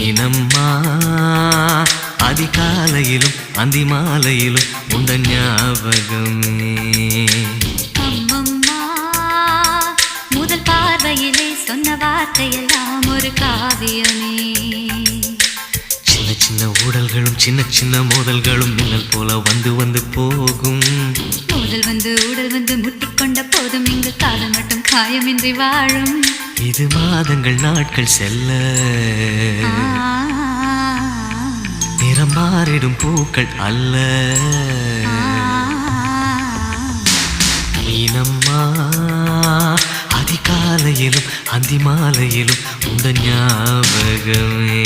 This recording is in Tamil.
மீனம்மா அதிகாலையிலும் அந்தி மாலையிலும் உண்ட ஞாபகமே. அம்மம்மா முதல் பார்வையிலே சொன்ன வார்த்தையெல்லாம் ஒரு காவியமே. சின்ன சின்ன ஊடல்களும் சின்ன சின்ன மோதல்களும் மின்னல் போல வந்து வந்து போகும். மோதல் வந்து ஊடல் வந்து முட்டிக்கொண்ட போதும் இங்கு காதல் மட்டும் காயமின்றி வாழும். இது மாதங்கள் நாட்கள் செல்ல நிறம் மாறிடும் பூக்கள் அல்ல. மீனம்மா அதிகாலையிலும் அந்தி மாலையிலும் உந்த ஞாபகமே.